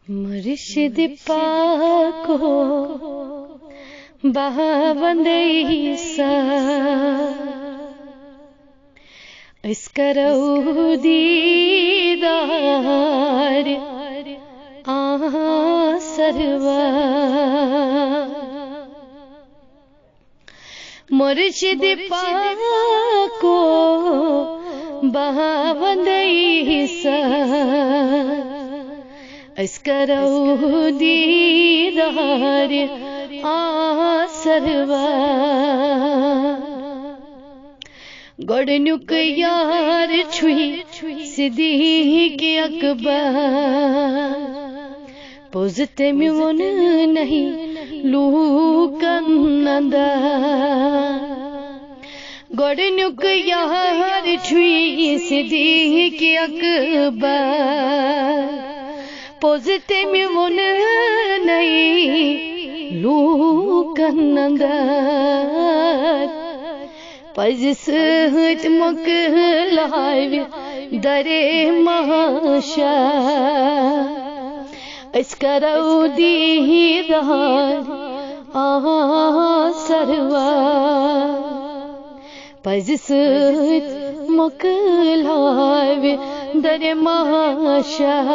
مرشد پاکو بہاوند عیسیٰ اس کرو دیدار سروا مرشد پاکو بہاوند عیسیٰ اس کرو دیدار سروا گوڑنیک یار چھوئی صدیق اکبر پوزت میون نہیں لوکن اندر گوڑنیک یار چھوئی صدیق اکبر پوزت میون نہیں لوکن اندر پز سۭتۍ مۄکلاوِ درے محشر أسۍ کرو دیدار سروا پز سۭتۍ مۄکلاوِ درے محشر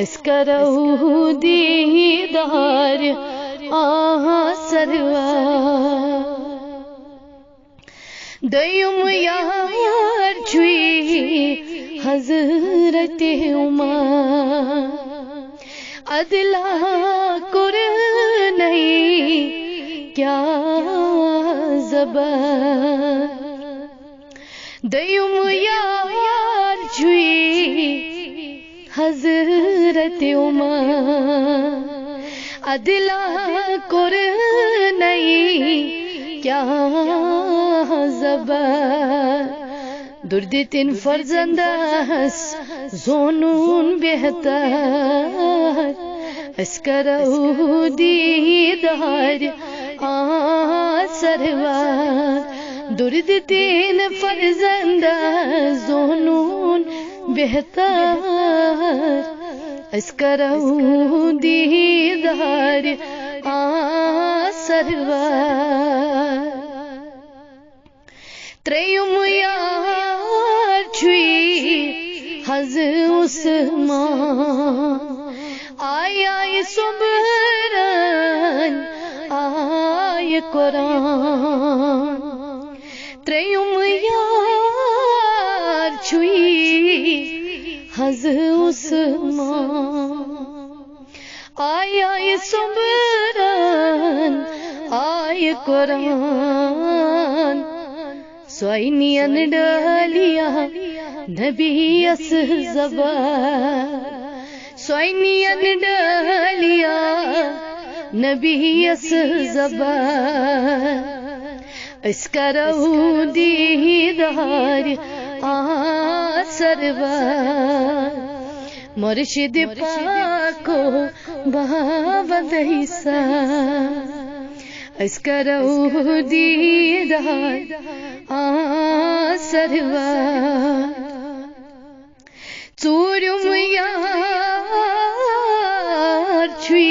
أسۍ کرو دیدار سروا دویم یار چھوئی حضرت عمر عدلا کور نہیں کیا زبر دویم یار چھوئی حضرت عمر عدلا کور نہیں کیا زبر دردتن فرزندس زونون بہتر اس کرو دیدار سروا دردتن فرزندس زونون بہتر اس کرو دیدار سروا تریم یار چھوئی حض عثمان آیا صبرن آیا قرآن تریم یار چھوئی حض عثمان آیا صبرن آیا قرآن سوئنین ڈالیا نبی اس زبر سوئنین ڈالیا نبی اس زبر اس کرو دیدار سروا مرشد پاکو بہاوند عیسیٰ اس کرو دیدار سروا ژوٗرِم یار چھُی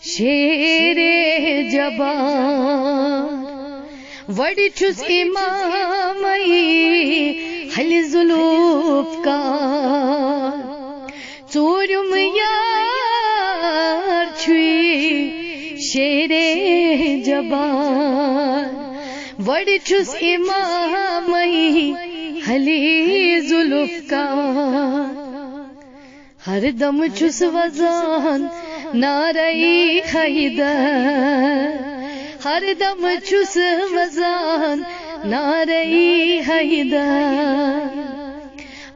شیرِ جبان وڑِ چھُس اِمامے حلِ ذوالفقار ژوٗرِم یار چھُی شیرِ جبان وڑِ چھُس اِمامے حلِ ذوالفقار ہر دم چھُس وزان نعرہ حیدر ہر دم چھُس وزان نعرہ حیدر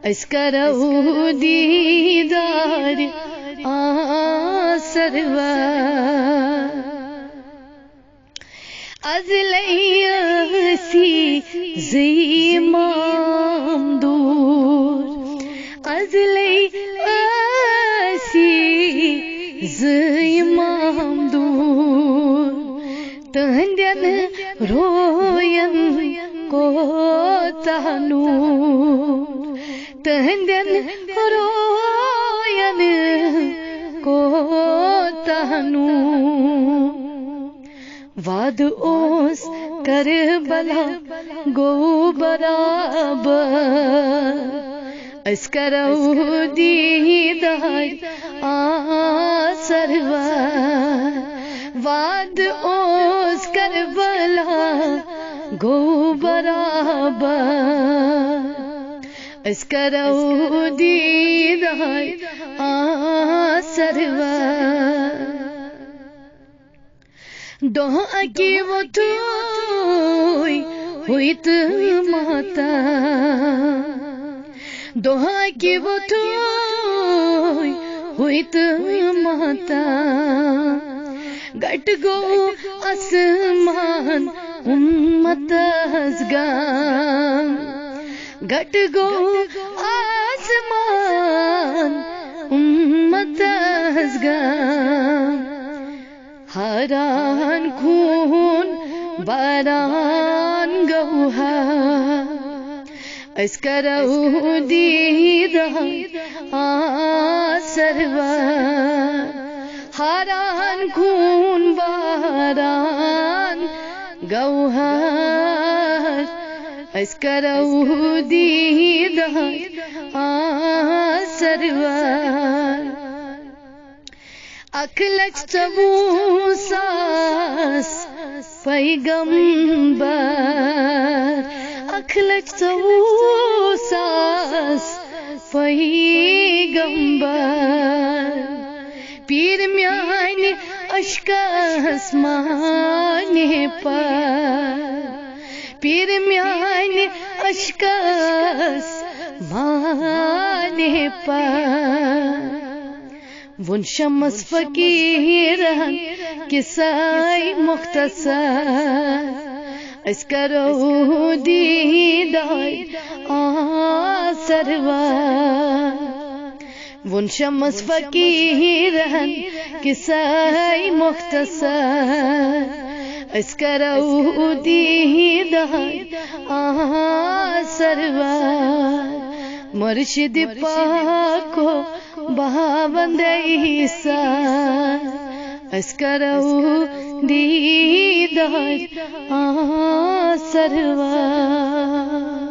أسۍ کرو دیدار سروا از لیاسی زیمام دور از لیاسی زیمام دور تہندین روین کوتاہ نور تہندین روین تانو واد اوس کربلا گو برابر اس کرو دیدار سرور واد اوس کربلا گو برابر اس کرو دیدار سرور دعا کی وہ توئی ہوئی ماتا دعا کی وہ توئی ہوئی ماتا گٹ گو اسمان امت ازگام گٹ گو آسمان امت ازگام حران خون باران گوہا اس کرو دیدار سرور حران خون باران گوہا اس کرو دیدار سرور اکلچ چبو ساس پیغمبر اکلچ چبو ساس پیغمبر پیر میان اشکاس مانے پر پیر میان اشکاس مانے پر ون شمس فقیرن کسائی مختصر اس کرو دیدار سرور ون شمس فقیرن کسائی مختصر اس کرو دیدار سرور مرشد پاکو باوند عیسیٰ اس کرو دیدار سرور